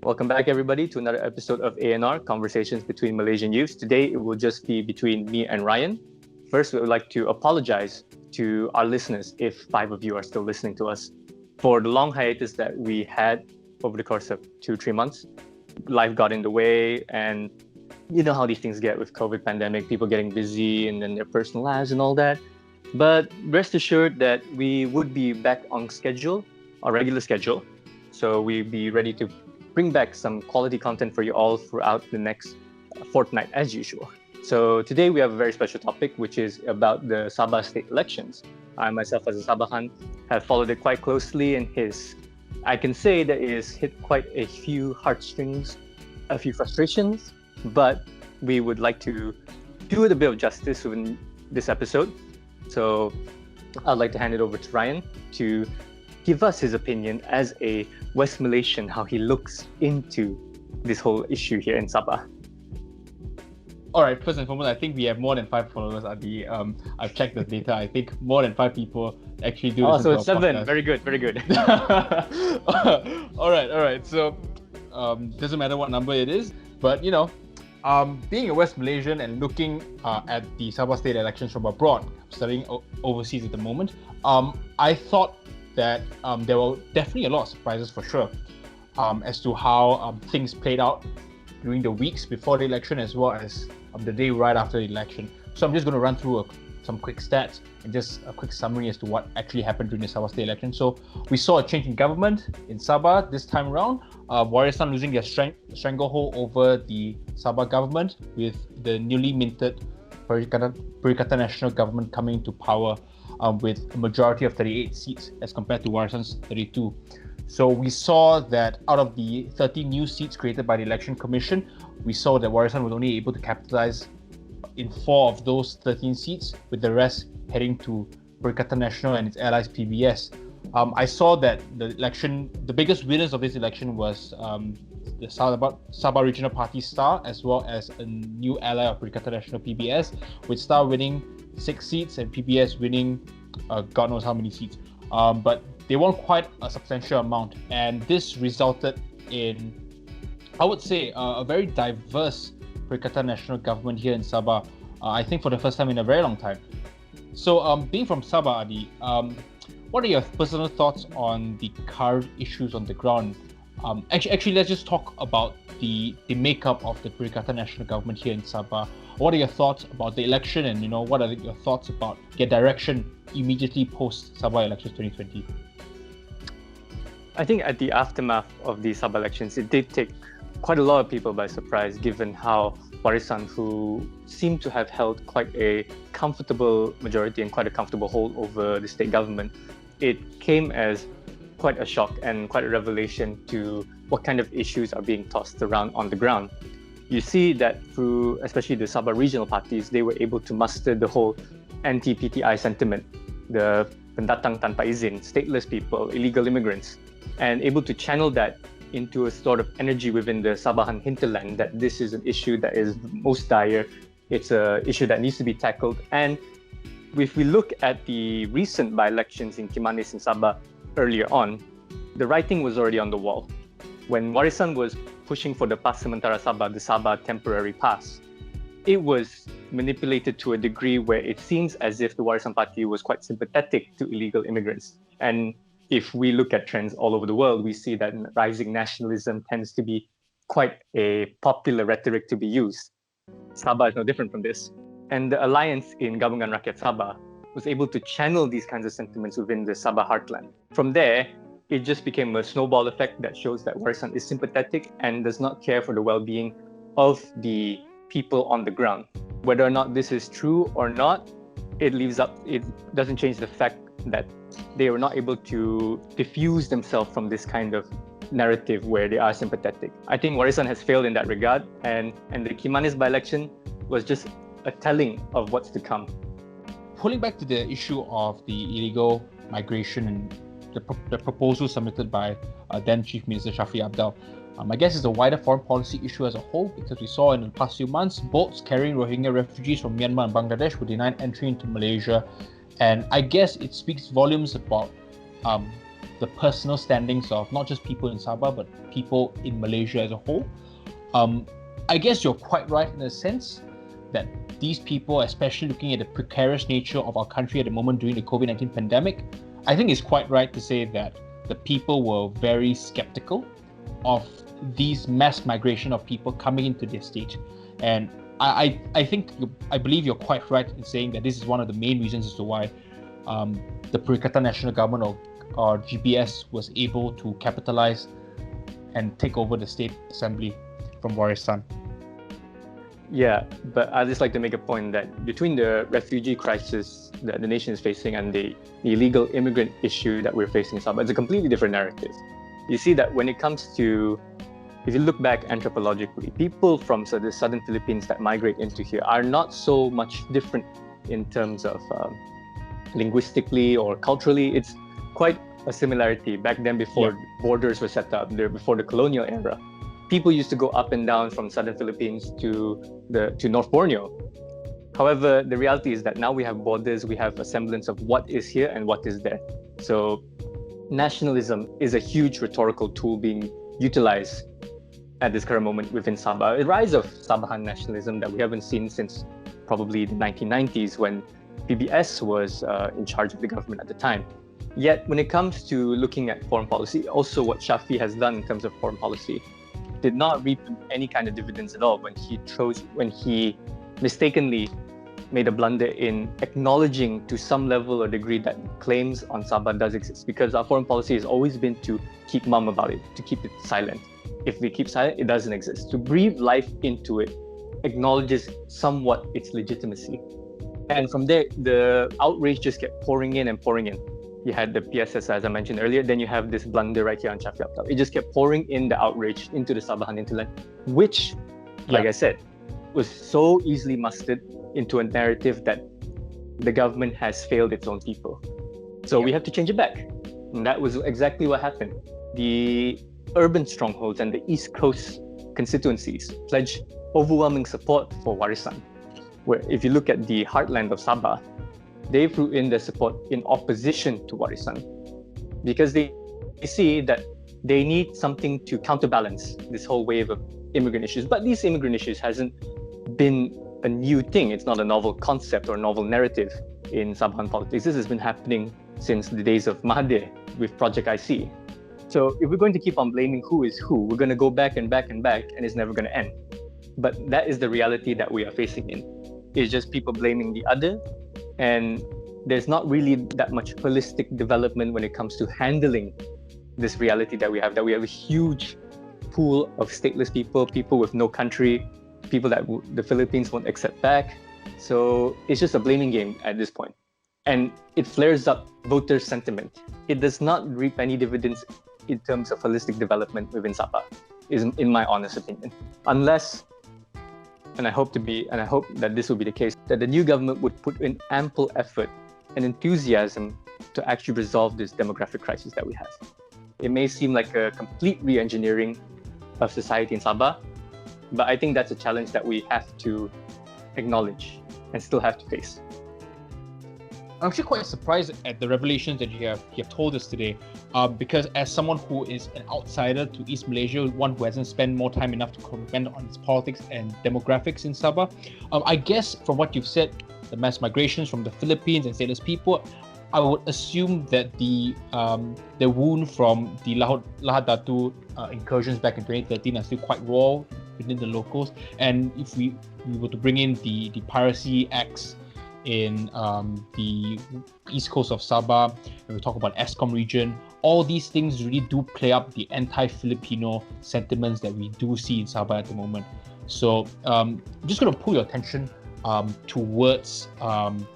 Welcome back, everybody, to another episode of ANR, Conversations Between Malaysian Youths. Today, it will just be between me and Ryan. First, we would like to apologize to our listeners, if 5 of you are still listening to us, for the long hiatus that we had over the course of 2-3 months. Life got in the way, and you know how these things get with COVID pandemic, people getting busy and then their personal lives and all that. But rest assured that we would be back on schedule, our regular schedule. So we'll be ready to bring back some quality content for you all throughout the next fortnight as usual. So today we have a very special topic, which is about the Sabah state elections. I myself, as a Sabahan, have followed it quite closely, and I can say that it has hit quite a few heartstrings, a few frustrations, but we would like to do it a bit of justice in this episode. So I'd like to hand it over to Ryan to give us his opinion as a West Malaysian, how he looks into this whole issue here in Sabah. All right, first and foremost, I think we have more than 5 followers, Adi. I've checked the data. I think more than 5 people actually do listen so to it's our 7. podcast. Very good, very good. All right. So, doesn't matter what number it is, but being a West Malaysian and looking at the Sabah state elections from abroad, studying overseas at the moment, I thought that there were definitely a lot of surprises for sure as to how things played out during the weeks before the election as well as the day right after the election. So I'm just going to run through some quick stats and just a quick summary as to what actually happened during the Sabah state election. So we saw a change in government in Sabah this time around. Warisan losing their stranglehold over the Sabah government, with the newly minted Perikatan National Government coming into power with a majority of 38 seats as compared to Warisan's 32. So we saw that out of the 30 new seats created by the Election Commission, we saw that Warisan was only able to capitalize in 4 of those 13 seats, with the rest heading to Perikatan Nasional and its allies PBS. I saw that the biggest winners of this election was the Sabah Regional Party STAR, as well as a new ally of Perikatan Nasional PBS, with STAR winning 6 seats and PBS winning God knows how many seats. But they won quite a substantial amount, and this resulted in, I would say, a very diverse Perikatan National Government here in Sabah. I think for the first time in a very long time. So, being from Sabah, Adi, what are your personal thoughts on the current issues on the ground? Actually, let's just talk about the makeup of the Perikatan National Government here in Sabah. What are your thoughts about the election, and what are your thoughts about their direction immediately post Sabah elections 2020? I think at the aftermath of the Sabah elections, it did take quite a lot of people by surprise, given how Warisan, who seemed to have held quite a comfortable majority and quite a comfortable hold over the state government, it came as quite a shock and quite a revelation to what kind of issues are being tossed around on the ground. You see that through, especially the Sabah regional parties, they were able to muster the whole anti-PTI sentiment, the pendatang tanpa izin, stateless people, illegal immigrants, and able to channel that into a sort of energy within the Sabahan hinterland, that this is an issue that is most dire. It's an issue that needs to be tackled. And if we look at the recent by-elections in Kimanis and Sabah earlier on, the writing was already on the wall. When Warisan was pushing for the Pas Sementara Sabah, the Sabah temporary pass, it was manipulated to a degree where it seems as if the Warisan Party was quite sympathetic to illegal immigrants. And if we look at trends all over the world, we see that rising nationalism tends to be quite a popular rhetoric to be used. Sabah is no different from this. And the alliance in Gabungan Rakyat Sabah was able to channel these kinds of sentiments within the Sabah heartland. From there, it just became a snowball effect that shows that Warisan is sympathetic and does not care for the well-being of the people on the ground. Whether or not this is true or not, it doesn't change the fact that they were not able to diffuse themselves from this kind of narrative where they are sympathetic. I think Warisan has failed in that regard, and the Kimanis by-election was just a telling of what's to come. Pulling back to the issue of the illegal migration and the proposal submitted by then Chief Minister Shafri Apdal, I guess it's a wider foreign policy issue as a whole, because we saw in the past few months boats carrying Rohingya refugees from Myanmar and Bangladesh were denied entry into Malaysia. And I guess it speaks volumes about the personal standings of not just people in Sabah, but people in Malaysia as a whole. I guess you're quite right in a sense that these people, especially looking at the precarious nature of our country at the moment during the COVID-19 pandemic, I think it's quite right to say that the people were very skeptical of these mass migration of people coming into their state. And I believe you're quite right in saying that this is one of the main reasons as to why the Perikatan National Government or GBS was able to capitalize and take over the state assembly from Warisan. Yeah, but I'd just like to make a point that between the refugee crisis that the nation is facing and the illegal immigrant issue that we're facing in Sabah, it's a completely different narrative. You see that when it comes to, if you look back anthropologically, people from the southern Philippines that migrate into here are not so much different in terms of linguistically or culturally. It's quite a similarity. Back then, before borders were set up, before the colonial era, people used to go up and down from southern Philippines to North Borneo. However, the reality is that now we have borders, we have a semblance of what is here and what is there. So nationalism is a huge rhetorical tool being utilized at this current moment within Sabah. A rise of Sabahan nationalism that we haven't seen since probably the 1990s when PBS was in charge of the government at the time. Yet when it comes to looking at foreign policy, also what Shafi has done in terms of foreign policy did not reap any kind of dividends at all when he mistakenly made a blunder in acknowledging to some level or degree that claims on Sabah does exist, because our foreign policy has always been to keep mum about it, to keep it silent. If we keep silent, it doesn't exist. To breathe life into it acknowledges somewhat its legitimacy. And from there, the outrage just kept pouring in and pouring in. You had the PSS, as I mentioned earlier, then you have this blunder right here on Shafi Aptal. It just kept pouring in the outrage into the Sabahan hinterland, which, like I said, was so easily mustered into a narrative that the government has failed its own people. So we have to change it back. And that was exactly what happened. The urban strongholds and the East Coast constituencies pledged overwhelming support for Warisan. Where if you look at the heartland of Sabah, they threw in their support in opposition to Warisan because they see that they need something to counterbalance this whole wave of immigrant issues. But these immigrant issues hasn't been a new thing. It's not a novel concept or a novel narrative in Sabahan politics. This has been happening since the days of Mahathir with Project IC. So if we're going to keep on blaming who is who, we're going to go back and back and back, and it's never going to end. But that is the reality that we are facing in. It's just people blaming the other, and there's not really that much holistic development when it comes to handling this reality that we have a huge pool of stateless people with no country, people that the Philippines won't accept back. So it's just a blaming game at this point. And it flares up voter sentiment. It does not reap any dividends in terms of holistic development within Sabah, is in my honest opinion. Unless, and I hope that this will be the case, that the new government would put in ample effort and enthusiasm to actually resolve this demographic crisis that we have. It may seem like a complete re-engineering of society in Sabah, but I think that's a challenge that we have to acknowledge and still have to face. I'm actually quite surprised at the revelations that you have told us today, because as someone who is an outsider to East Malaysia, one who hasn't spent more time enough to comment on its politics and demographics in Sabah, I guess from what you've said, the mass migrations from the Philippines and stateless people, I would assume that the wound from the Lahad Datu incursions back in 2013 are still quite raw within the locals. And if we were to bring in the piracy acts in the east coast of Sabah, and we talk about ESCOM region, all these things really do play up the anti-Filipino sentiments that we do see in Sabah at the moment. So I'm just going to pull your attention towards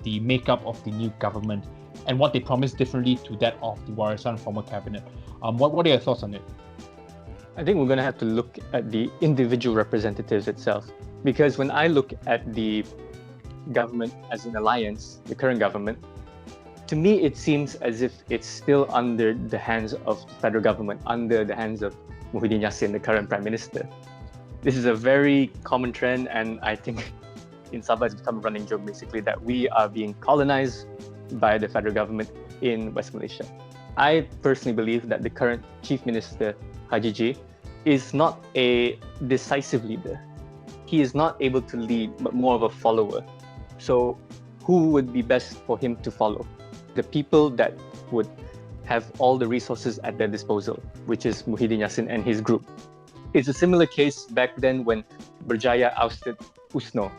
the makeup of the new government and what they promise differently to that of the Warisan former cabinet. What are your thoughts on it? I think we're going to have to look at the individual representatives itself, because when I look at the government as an alliance, the current government, to me it seems as if it's still under the hands of the federal government, under the hands of Muhyiddin Yassin, the current Prime Minister. This is a very common trend, and I think in Sabah it's become a running joke basically that we are being colonized by the federal government in West Malaysia. I personally believe that the current Chief Minister, Haji J, is not a decisive leader. He is not able to lead, but more of a follower. So who would be best for him to follow? The people that would have all the resources at their disposal, which is Muhyiddin Yassin and his group. It's a similar case back then when Berjaya ousted USNO.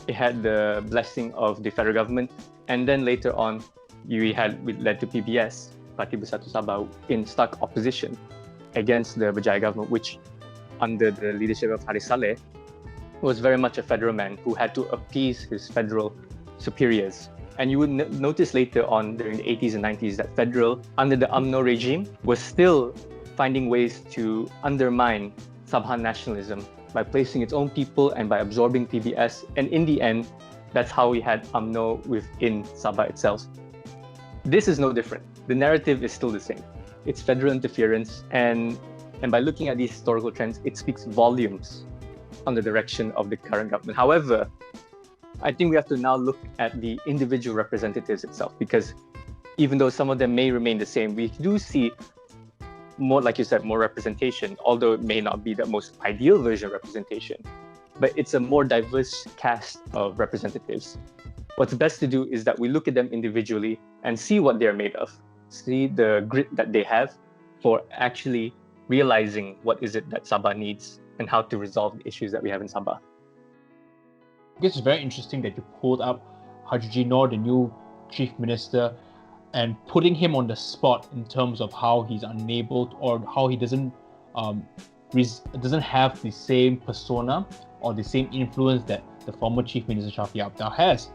It had the blessing of the federal government, and then later on, it led to PBS, Parti Bersatu Sabah, in stark opposition against the Berjaya government, which, under the leadership of Haris Saleh, was very much a federal man who had to appease his federal superiors. And you would notice later on during the 80s and 90s that federal, under the UMNO regime, was still finding ways to undermine Sabah nationalism by placing its own people and by absorbing PBS. And in the end, that's how we had UMNO within Sabah itself. This is no different. The narrative is still the same. It's federal interference, and by looking at these historical trends, it speaks volumes on the direction of the current government. However, I think we have to now look at the individual representatives itself, because even though some of them may remain the same, we do see more, like you said, more representation, although it may not be the most ideal version of representation, but it's a more diverse cast of representatives. What's best to do is that we look at them individually and see what they're made of, see the grit that they have for actually realizing what is it that Sabah needs and how to resolve the issues that we have in Sabah. I guess it's very interesting that you pulled up Haji Noor, the new chief minister, and putting him on the spot in terms of how he's unable to, or how he doesn't have the same persona or the same influence that the former chief minister Shafi Abdul has.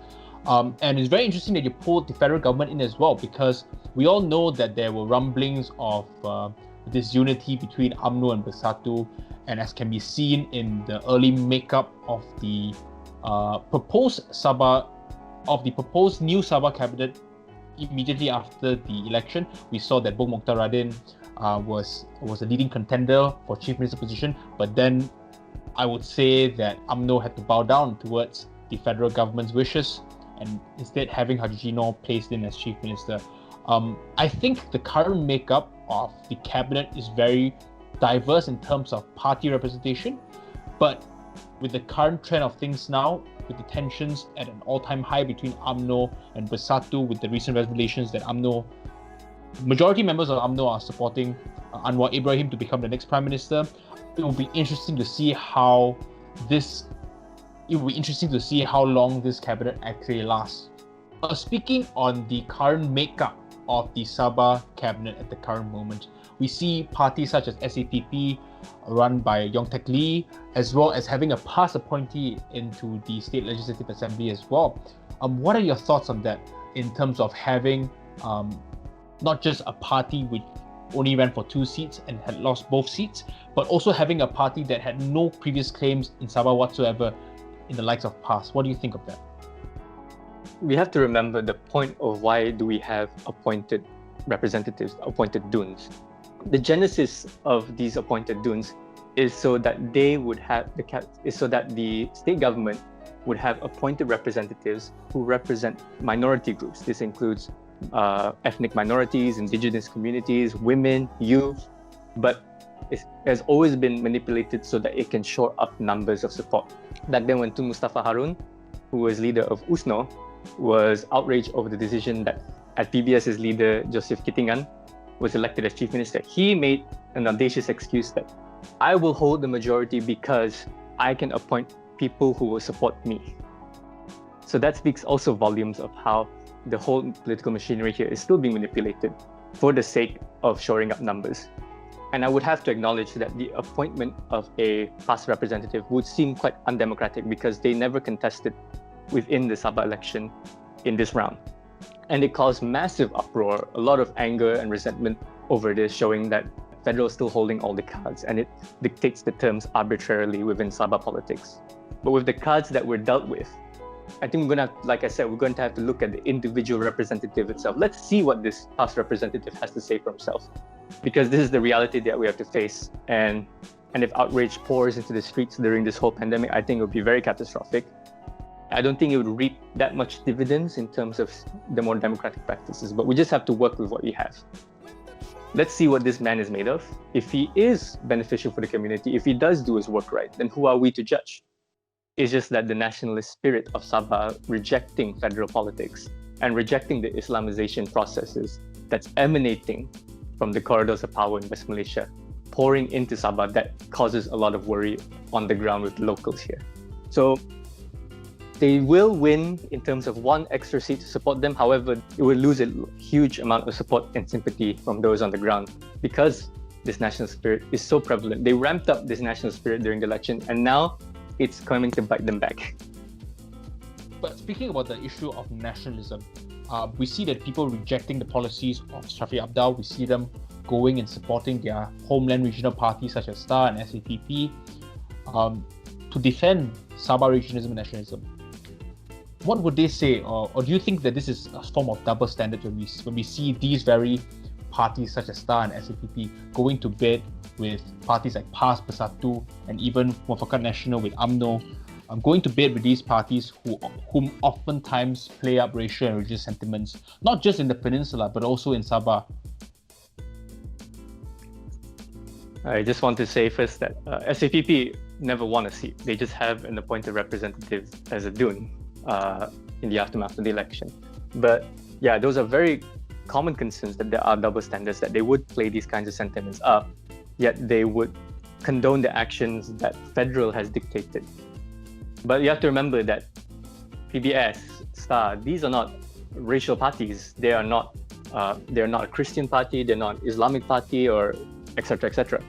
And it's very interesting that you pulled the federal government in as well, because we all know that there were rumblings of this unity between UMNO and Bersatu, and as can be seen in the early makeup of the proposed new Sabah cabinet immediately after the election, we saw that Bung Mokhtar Radin was a leading contender for chief minister position, but then I would say that UMNO had to bow down towards the federal government's wishes and instead having Haji Noor placed in as chief minister. I think the current makeup of the cabinet is very diverse in terms of party representation, but with the current trend of things now, with the tensions at an all-time high between UMNO and Bersatu, with the recent revelations that majority members of UMNO are supporting Anwar Ibrahim to become the next prime minister, it will be interesting to see how long this cabinet actually lasts. Speaking on the current makeup of the Sabah cabinet at the current moment, we see parties such as SAPP, run by Yong Tek Lee, as well as having a past appointee into the State Legislative Assembly as well. What are your thoughts on that in terms of having not just a party which only ran for 2 seats and had lost both seats, but also having a party that had no previous claims in Sabah whatsoever in the likes of past? What do you think of that? We have to remember the point of why do we have appointed representatives, appointed duns. The genesis of these appointed duns is so that they would have so that the state government would have appointed representatives who represent minority groups. This includes ethnic minorities, indigenous communities, women, youth, but it has always been manipulated so that it can shore up numbers of support. Back then, when Tun Mustafa Harun, who was leader of USNO, was outraged over the decision that at PBS's leader Joseph Kitingan was elected as chief minister, he made an audacious excuse that I will hold the majority because I can appoint people who will support me. So that speaks also volumes of how the whole political machinery here is still being manipulated for the sake of shoring up numbers. And I would have to acknowledge that the appointment of a past representative would seem quite undemocratic because they never contested within the Sabah election in this round. And it caused massive uproar, a lot of anger and resentment over this, showing that federal is still holding all the cards and it dictates the terms arbitrarily within Sabah politics. But with the cards that we're dealt with, I think we're going to, like I said, we're going to have to look at the individual representative itself. Let's see what this past representative has to say for himself, because this is the reality that we have to face. And if outrage pours into the streets during this whole pandemic, I think it would be very catastrophic. I don't think it would reap that much dividends in terms of the more democratic practices, but we just have to work with what we have. let's see what this man is made of. If he is beneficial for the community, if he does do his work right, then who are we to judge? It's just that the nationalist spirit of Sabah rejecting federal politics and rejecting the Islamization processes that's emanating from the corridors of power in West Malaysia, pouring into Sabah, that causes a lot of worry on the ground with locals here. So they will win in terms of one extra seat to support them. However, it will lose a huge amount of support and sympathy from those on the ground because this national spirit is so prevalent. They ramped up this national spirit during the election, and now it's coming to bite them back. But speaking about the issue of nationalism, we see that people rejecting the policies of Shafiq Abdal, we see them going and supporting their homeland regional parties such as STAR and SAPP to defend Sabah regionalism and nationalism. What would they say, or do you think that this is a form of double standard when we see these very parties such as STAR and SAPP going to bed with parties like PAS, Bersatu, and even Muafakat Nasional with UMNO, going to bed with these parties whom oftentimes play up racial and religious sentiments, not just in the peninsula but also in Sabah? I just want to say first that SAPP never won a seat. They just have an appointed representative as a dun in the aftermath of the election. But yeah, those are very common concerns, that there are double standards, that they would play these kinds of sentiments up, yet they would condone the actions that federal has dictated. But you have to remember that PBS, STAR, these are not racial parties. They are not a Christian party. They're not Islamic party, or etc. etc.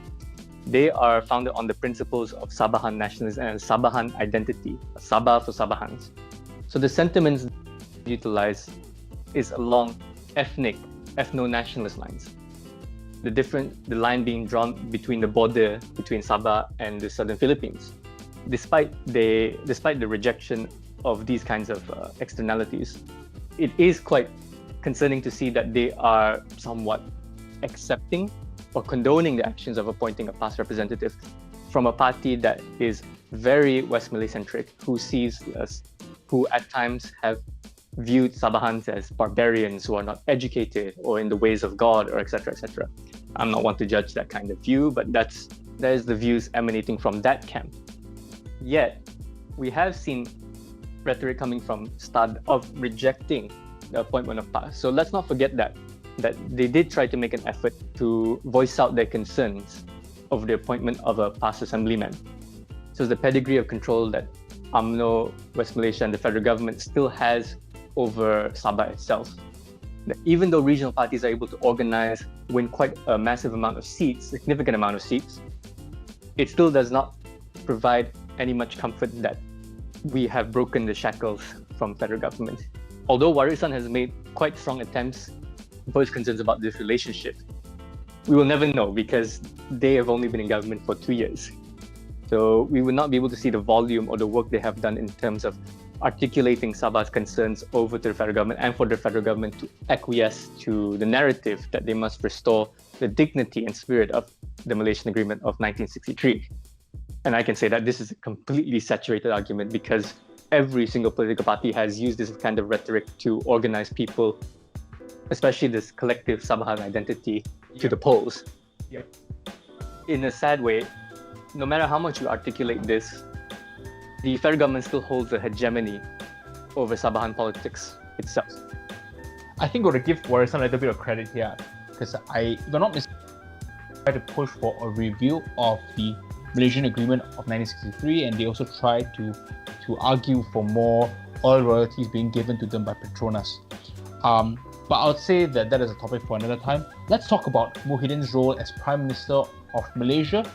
They are founded on the principles of Sabahan nationalism and Sabahan identity, Sabah for Sabahans. So the sentiments utilized is along ethnic, ethno-nationalist lines. The line being drawn between the border between Sabah and the southern Philippines. Despite the rejection of these kinds of externalities, it is quite concerning to see that they are somewhat accepting or condoning the actions of appointing a past representative from a party that is very West Malay-centric, who at times have viewed Sabahans as barbarians who are not educated or in the ways of God, or etc. etc. I'm not one to judge that kind of view, but that is the views emanating from that camp. Yet, we have seen rhetoric coming from STAD of rejecting the appointment of PAS. So let's not forget that they did try to make an effort to voice out their concerns over the appointment of a PAS assemblyman. So the pedigree of control that UMNO, West Malaysia, and the federal government still has over Sabah itself. That even though regional parties are able to organize, win quite a massive amount of seats, significant amount of seats, it still does not provide any much comfort that we have broken the shackles from federal government. Although Warisan has made quite strong attempts to voice concerns about this relationship, we will never know because they have only been in government for 2 years. So we will not be able to see the volume or the work they have done in terms of articulating Sabah's concerns over to the federal government, and for the federal government to acquiesce to the narrative that they must restore the dignity and spirit of the Malaysian Agreement of 1963. And I can say that this is a completely saturated argument because every single political party has used this kind of rhetoric to organize people, especially this collective Sabahan identity, to the polls. Yep. In a sad way, no matter how much you articulate this, the federal government still holds a hegemony over Sabahan politics itself. I think we're going to give Warisan a little bit of credit here, because if I'm not mistaken, try to push for a review of the Malaysian Agreement of 1963, and they also tried to argue for more oil royalties being given to them by Petronas. But I would say that is a topic for another time. Let's talk about Muhyiddin's role as Prime Minister of Malaysia,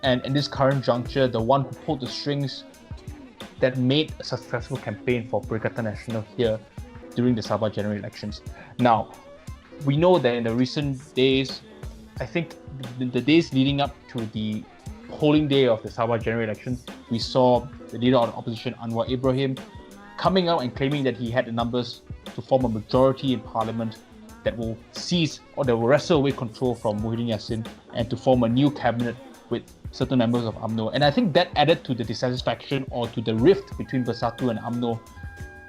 and in this current juncture, the one who pulled the strings that made a successful campaign for Perikatan Nasional here during the Sabah general elections. Now, we know that in the recent days, I think the days leading up to the polling day of the Sabah general elections, we saw the leader of the opposition, Anwar Ibrahim, coming out and claiming that he had the numbers to form a majority in parliament that will seize or that will wrestle away control from Muhyiddin Yassin and to form a new cabinet with certain members of UMNO. And I think that added to the dissatisfaction or to the rift between Bersatu and UMNO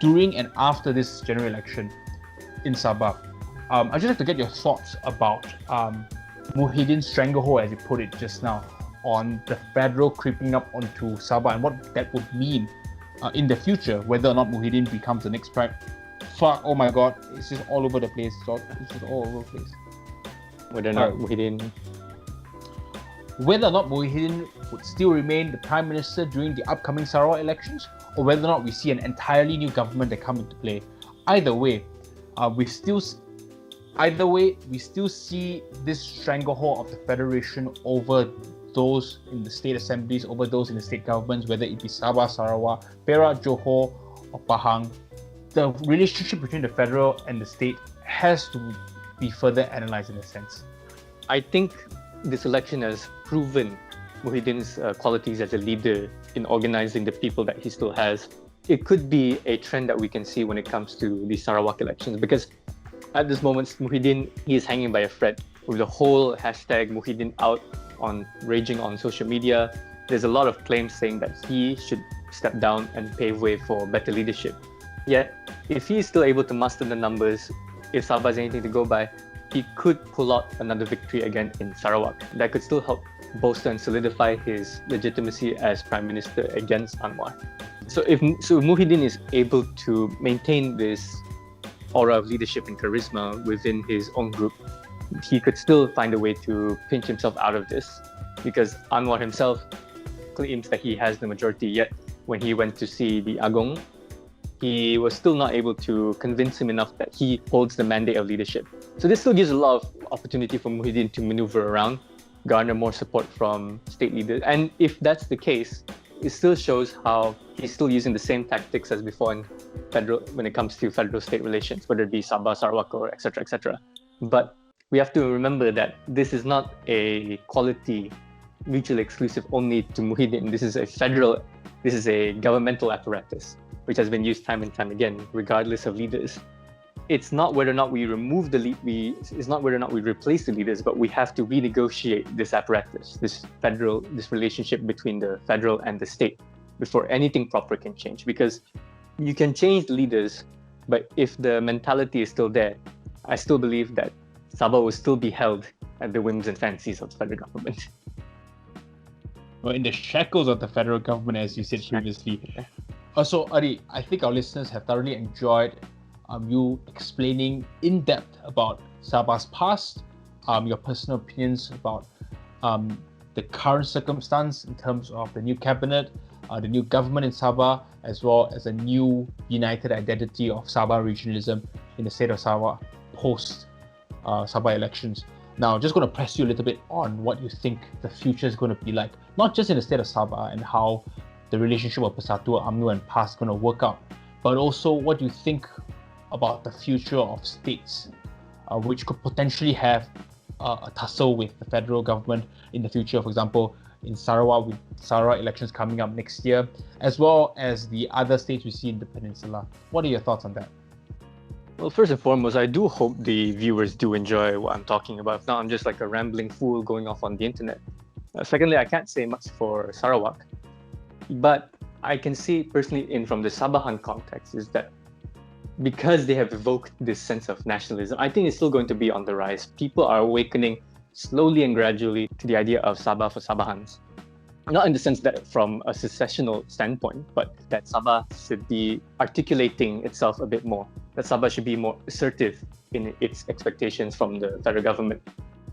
during and after this general election in Sabah. I'd just like to get your thoughts about Muhyiddin's stranglehold, as you put it just now, on the federal creeping up onto Sabah and what that would mean in the future, whether or not Muhyiddin becomes the next prime. Fuck, oh my god, it's just all over the place. It's just all over the place. Whether or not Muhyiddin would still remain the prime minister during the upcoming Sarawak elections, or whether or not we see an entirely new government that come into play. Either way, we still see this stranglehold of the federation over those in the state assemblies, over those in the state governments, whether it be Sabah, Sarawak, Perak, Johor, or Pahang. The relationship between the federal and the state has to be further analysed in a sense. I think this election has proven Muhyiddin's qualities as a leader in organising the people that he still has. It could be a trend that we can see when it comes to the Sarawak elections, because at this moment, Muhyiddin, he is hanging by a thread with the whole hashtag Muhyiddin out raging on social media. There's a lot of claims saying that he should step down and pave way for better leadership. Yet, if he is still able to muster the numbers, if Sabah is anything to go by, he could pull out another victory again in Sarawak. That could still help bolster and solidify his legitimacy as Prime Minister against Anwar. So if Muhyiddin is able to maintain this aura of leadership and charisma within his own group, he could still find a way to pinch himself out of this, because Anwar himself claims that he has the majority, yet when he went to see the Agong, he was still not able to convince him enough that he holds the mandate of leadership. So this still gives a lot of opportunity for Muhyiddin to maneuver around, garner more support from state leaders. And if that's the case, it still shows how he's still using the same tactics as before when it comes to federal-state relations, whether it be Sabah, Sarawak, or etc., etc. But we have to remember that this is not a quality mutually exclusive only to Muhyiddin. This is a governmental apparatus which has been used time and time again, regardless of leaders. It's not whether or not we remove the lead, it's not whether or not we replace the leaders, but we have to renegotiate this apparatus, this relationship between the federal and the state before anything proper can change. Because you can change the leaders, but if the mentality is still there, I still believe that Sabah will still be held at the whims and fancies of the federal government. Well, in the shackles of the federal government, as you said previously. Also, Ari, I think our listeners have thoroughly enjoyed you explaining in depth about Sabah's past, your personal opinions about the current circumstance in terms of the new cabinet, the new government in Sabah, as well as a new united identity of Sabah regionalism in the state of Sabah post Sabah elections. Now, just going to press you a little bit on what you think the future is going to be like, not just in the state of Sabah and how the relationship of Persatuan UMNO and PAS is going to work out, but also what you think about the future of states, which could potentially have a tussle with the federal government in the future. For example, in Sarawak, with Sarawak elections coming up next year, as well as the other states we see in the peninsula. What are your thoughts on that? Well, first and foremost, I do hope the viewers do enjoy what I'm talking about. If not, I'm just like a rambling fool going off on the internet. Secondly, I can't say much for Sarawak, but I can see personally from the Sabahan context is that because they have evoked this sense of nationalism, I think it's still going to be on the rise. People are awakening slowly and gradually to the idea of Sabah for Sabahans. Not in the sense that from a secessional standpoint, but that Sabah should be articulating itself a bit more, that Sabah should be more assertive in its expectations from the federal government.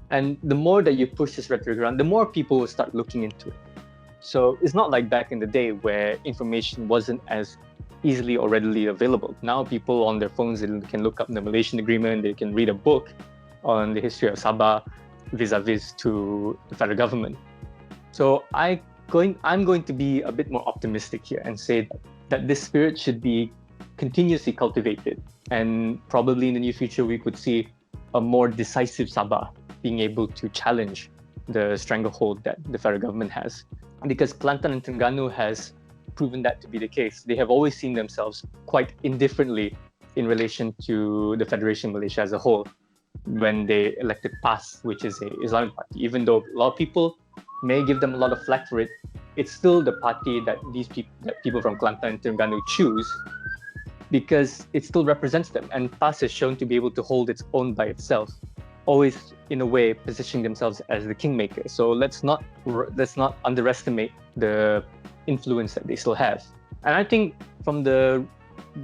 And the more that you push this rhetoric around, the more people will start looking into it. So it's not like back in the day where information wasn't as easily or readily available. Now people on their phones, they can look up the Malaysian agreement, they can read a book on the history of Sabah vis-a-vis to the federal government. So I'm going to be a bit more optimistic here and say that this spirit should be continuously cultivated, and probably in the near future we could see a more decisive Sabah being able to challenge the stranglehold that the federal government has. Because Kelantan and Terengganu has proven that to be the case. They have always seen themselves quite indifferently in relation to the Federation Malaysia as a whole when they elected PAS, which is an Islamic party. Even though a lot of people may give them a lot of flack for it, it's still the party that people from Kelantan and Terengganu choose because it still represents them. And PAS has shown to be able to hold its own by itself always, in a way, positioning themselves as the kingmaker. So let's not underestimate the influence that they still have. And I think from the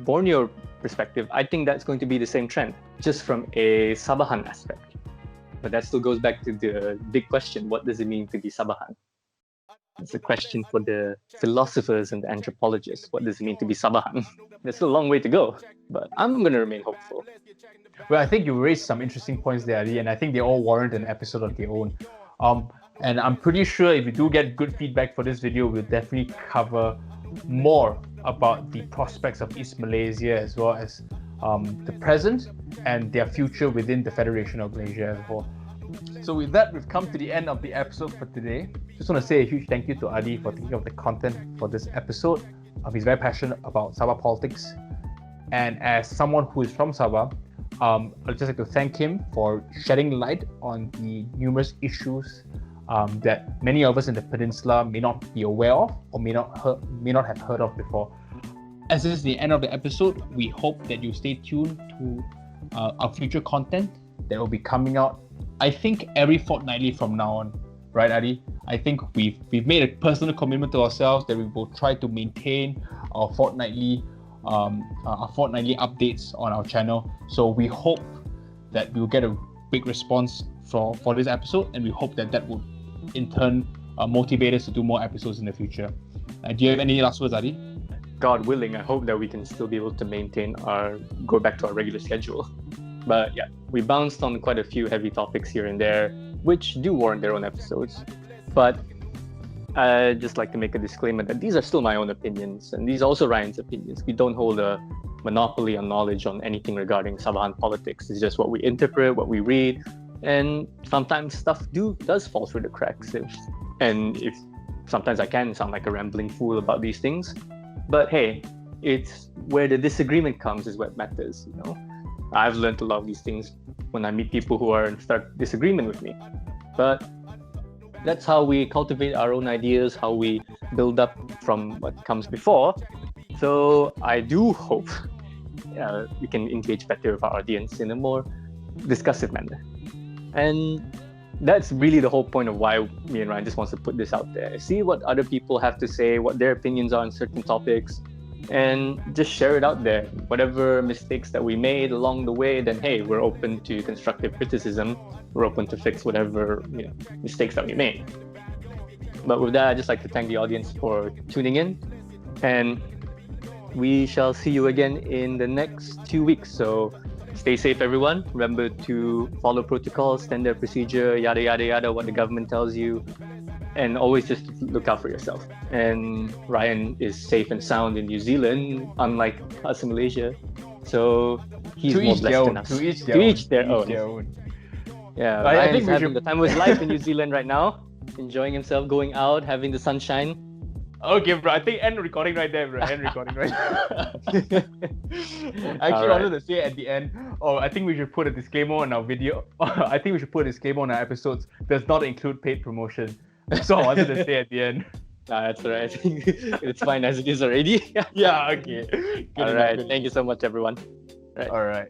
Borneo perspective, I think that's going to be the same trend, just from a Sabahan aspect. But that still goes back to the big question: what does it mean to be Sabahan? It's a question for the philosophers and the anthropologists. What does it mean to be Sabahan? There's still a long way to go, but I'm going to remain hopeful. Well, I think you raised some interesting points there, Ali, and I think they all warrant an episode of their own. And I'm pretty sure if we do get good feedback for this video, we'll definitely cover more about the prospects of East Malaysia, as well as the present and their future within the Federation of Malaysia as a whole. So with that, we've come to the end of the episode for today. Just want to say a huge thank you to Adi for thinking of the content for this episode. He's very passionate about Sabah politics. And as someone who is from Sabah, I'd just like to thank him for shedding light on the numerous issues that many of us in the peninsula may not be aware of or may not have heard of before. As this is the end of the episode, we hope that you stay tuned to our future content that will be coming out, I think, every fortnightly from now on. Right, Adi? I think we've made a personal commitment to ourselves that we will try to maintain our fortnightly updates on our channel. So we hope that we'll get a big response for this episode, and we hope that will in turn motivate us to do more episodes in the future. Do you have any last words, Adi? God willing, I hope that we can still be able to go back to our regular schedule. But yeah, we bounced on quite a few heavy topics here and there, which do warrant their own episodes. But I'd just like to make a disclaimer that these are still my own opinions, and these are also Ryan's opinions. We don't hold a monopoly on knowledge on anything regarding Sabahan politics. It's just what we interpret, what we read, and sometimes stuff does fall through the cracks. If sometimes I can sound like a rambling fool about these things, but hey, it's where the disagreement comes is what matters. I've learned a lot of these things when I meet people who are in stark disagreement with me. But that's how we cultivate our own ideas, how we build up from what comes before. So I do hope we can engage better with our audience in a more discussive manner. And that's really the whole point of why me and Ryan just wants to put this out there. See what other people have to say, what their opinions are on certain topics, and just share it out there. Whatever mistakes that we made along the way, then hey, we're open to constructive criticism. We're open to fix whatever mistakes that we made. But with that, I'd just like to thank the audience for tuning in, and we shall see you again in the next 2 weeks. So stay safe, everyone. Remember to follow protocols, standard procedure, yada yada yada, what the government tells you. And always just look out for yourself. And Ryan is safe and sound in New Zealand, unlike us in Malaysia. So he's more blessed than us. To each their own. Yeah, Ryan's having the time of his life in New Zealand right now, enjoying himself, going out, having the sunshine. Okay, bro. I think end recording right there, bro. End recording right there. I actually wanted to say at the end, I think we should put a disclaimer on our video. I think we should put a disclaimer on our episodes. Does not include paid promotion. That's all I wanted to say at the end. That's all right. It's fine as it is already. Yeah, okay. All right. Thank you so much, everyone. All right.